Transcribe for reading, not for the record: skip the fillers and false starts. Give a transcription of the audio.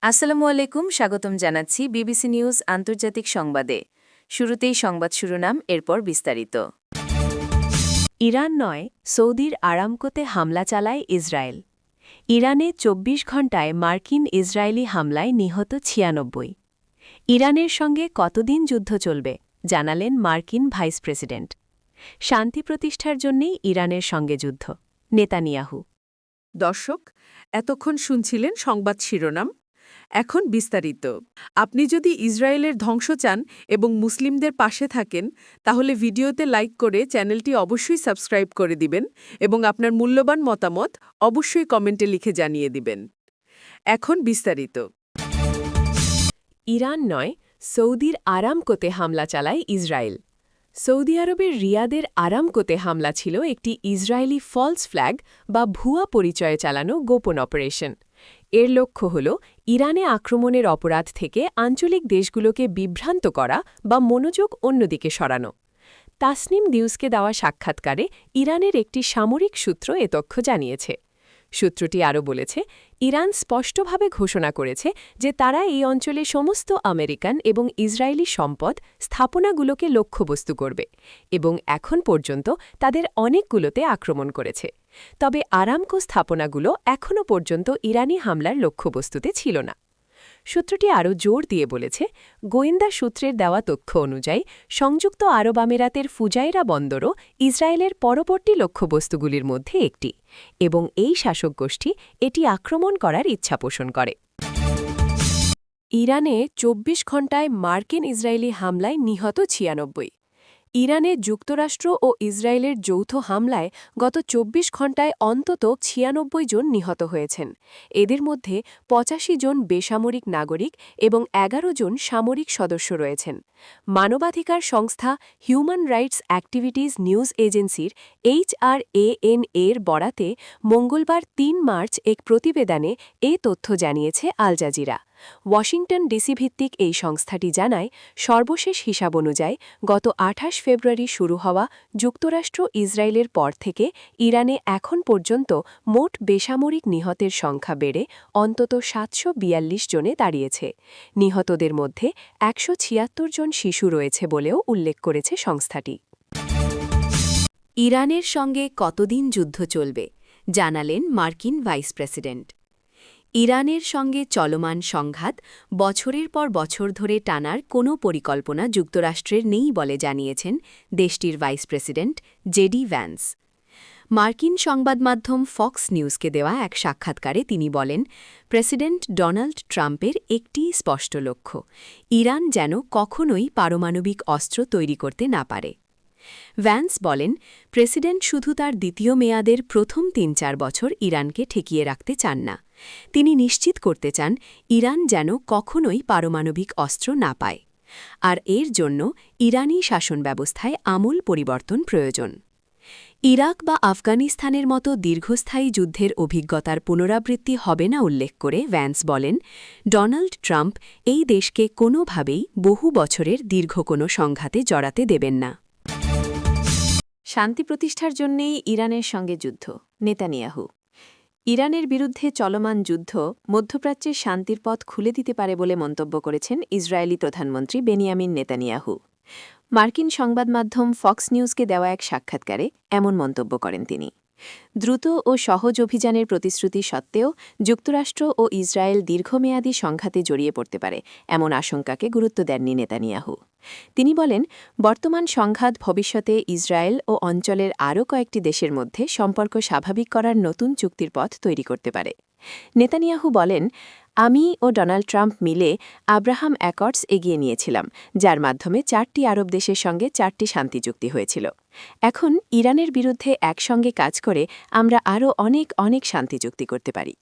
আসসালামু আলাইকুম, স্বাগতম জানাচ্ছি বিবিসি নিউজ আন্তর্জাতিক সংবাদে। শুরুতেই সংবাদ শিরোনাম, এরপর বিস্তারিত। ইরান নয়, সৌদির আরামকোতে হামলা চালায় ইসরায়েল। ইরানে ২৪ ঘণ্টায় মার্কিন ইসরায়েলি হামলায় নিহত ৯৬। ইরানের সঙ্গে কতদিন যুদ্ধ চলবে জানালেন মার্কিন ভাইস প্রেসিডেন্ট। শান্তি প্রতিষ্ঠার জন্যেই ইরানের সঙ্গে যুদ্ধ, নেতানিয়াহু। দর্শক, এতক্ষণ শুনছিলেন সংবাদ শিরোনাম। এখন বিস্তারিত। আপনি যদি ইসরায়েলের ধ্বংস চান এবং মুসলিমদের পাশে থাকেন, তাহলে ভিডিওতে লাইক করে চ্যানেলটি অবশ্যই সাবস্ক্রাইব করে দিবেন এবং আপনার মূল্যবান মতামত অবশ্যই কমেন্টে লিখে জানিয়ে দিবেন। এখন বিস্তারিত। ইরান নয়, সৌদির আরামকোতে হামলা চালায় ইসরায়েল। সৌদি আরবের রিয়াদের আরামকোতে হামলা ছিল একটি ইসরায়েলি ফলস ফ্ল্যাগ বা ভুয়া পরিচয়ে চালানো গোপন অপারেশন। এর লক্ষ্য হল ইরানে আক্রমণের অপরাধ থেকে আঞ্চলিক দেশগুলোকে বিভ্রান্ত করা বা মনোযোগ অন্যদিকে সরানো। তাসনিম নিউজকে দেওয়া সাক্ষাৎকারে ইরানের একটি সামরিক সূত্র এ তথ্য জানিয়েছে। সূত্রটি আরও বলেছে, ইরান স্পষ্টভাবে ঘোষণা করেছে যে তারা এই অঞ্চলে সমস্ত আমেরিকান এবং ইসরায়েলি সম্পদ স্থাপনাগুলোকে লক্ষ্যবস্তু করবে এবং এখন পর্যন্ত তাদের অনেকগুলোতে আক্রমণ করেছে। তবে আরামকো স্থাপনাগুলো এখনও পর্যন্ত ইরানি হামলার লক্ষ্যবস্তুতে ছিল না। সূত্রটি আরও জোর দিয়ে বলেছে, গোয়েন্দা সূত্রের দেওয়া তথ্য অনুযায়ী সংযুক্ত আরব আমিরাতের ফুজাইরা বন্দরও ইসরায়েলের পরবর্তী লক্ষ্যবস্তুগুলির মধ্যে একটি, এবং এই শাসক গোষ্ঠী এটি আক্রমণ করার ইচ্ছা পোষণ করে। ইরানে ২৪ ঘণ্টায় মার্কিন ইসরায়েলি হামলায় নিহত ৯৬। ইরানে যুক্তরাষ্ট্র ও ইসরায়েলের যৌথ হামলায় গত ২৪ ঘণ্টায় অন্তত ৯৬ জন নিহত হয়েছেন। এদের মধ্যে ৮৫ জন বেসামরিক নাগরিক এবং ১১ জন সামরিক সদস্য রয়েছেন। মানবাধিকার সংস্থা হিউম্যান রাইটস অ্যাক্টিভিটিজ নিউজ এজেন্সির HRAN এর বরাতে মঙ্গলবার ৩ মার্চ এক প্রতিবেদনে এ তথ্য জানিয়েছে আল জাজিরা। ওয়াশিংটন ডিসি ভিত্তিক এই সংস্থাটি জানায়, সর্বশেষ হিসাব অনুযায়ী গত ২৮ ফেব্রুয়ারি শুরু হওয়া যুক্তরাষ্ট্র ইসরায়েলের পর থেকে ইরানে এখন পর্যন্ত মোট বেসামরিক নিহতের সংখ্যা বেড়ে অন্তত ৭৪২ জনে দাঁড়িয়েছে। নিহতদের মধ্যে ১৭৬ জন শিশু রয়েছে বলেও উল্লেখ করেছে সংস্থাটি। ইরানের সঙ্গে কতদিন যুদ্ধ চলবে জানালেন মার্কিন ভাইস প্রেসিডেন্ট। ইরানের সঙ্গে চলমান সংঘাত বছরের পর বছর ধরে টানার কোনো পরিকল্পনা যুক্তরাষ্ট্রের নেই বলে জানিয়েছেন দেশটির ভাইস প্রেসিডেন্ট জেডি ভ্যান্স। মার্কিন সংবাদমাধ্যম ফক্স নিউজকে দেওয়া এক সাক্ষাৎকারে তিনি বলেন, প্রেসিডেন্ট ডোনাল্ড ট্রাম্পের একটি স্পষ্ট লক্ষ্য, ইরান যেন কখনোই পারমাণবিক অস্ত্র তৈরি করতে না পারে। ভ্যান্স বলেন, প্রেসিডেন্ট শুধু তার দ্বিতীয় মেয়াদের প্রথম ৩-৪ বছর ইরানকে ঠেকিয়ে রাখতে চান না। তিনি নিশ্চিত করতে চান ইরান যেন কখনোই পারমাণবিক অস্ত্র না পায়। আর এর জন্য ইরানি শাসন ব্যবস্থায় আমূল পরিবর্তন প্রয়োজন। ইরাক বা আফগানিস্তানের মতো দীর্ঘস্থায়ী যুদ্ধের অভিজ্ঞতার পুনরাবৃত্তি হবে না উল্লেখ করে ভ্যান্স বলেন, ডোনাল্ড ট্রাম্প এই দেশকে কোনোভাবেই বহু বছরের দীর্ঘ কোনো সংঘাতে জড়াতে দেবেন না। শান্তি প্রতিষ্ঠার জন্যেই ইরানের সঙ্গে যুদ্ধ, নেতানিয়াহু। ইরানের বিরুদ্ধে চলমান যুদ্ধ মধ্যপ্রাচ্যের শান্তির পথ খুলে দিতে পারে বলে মন্তব্য করেছেন ইসরায়েলি প্রধানমন্ত্রী বেনিয়ামিন নেতানিয়াহু। মার্কিন সংবাদ মাধ্যম ফক্স নিউজকে দেওয়া এক সাক্ষাৎকারে এমন মন্তব্য করেন তিনি। দ্রুত ও সহজ অভিযানের প্রতিশ্রুতি সত্ত্বেও যুক্তরাষ্ট্র ও ইসরায়েল দীর্ঘমেয়াদী সংঘাতে জড়িয়ে পড়তে পারে এমন আশঙ্কাকে গুরুত্ব দেননি নেতানিয়াহু। তিনি বলেন, বর্তমান সংঘাত ভবিষ্যতে ইসরায়েল ও অঞ্চলের আরও কয়েকটি দেশের মধ্যে সম্পর্ক স্বাভাবিক করার নতুন চুক্তির পথ তৈরি করতে পারে। নেতানিয়াহু বলেন, আমি ও ডোনাল্ড ট্রাম্প মিলে আব্রাহাম অ্যাকর্ডস এগিয়ে নিয়েছিলাম, যার মাধ্যমে ৪টি আরব দেশের সঙ্গে ৪টি শান্তি চুক্তি হয়েছিল। এখন ইরানের বিরুদ্ধে একসঙ্গে কাজ করে আমরা আরও অনেক শান্তি চুক্তি করতে পারি।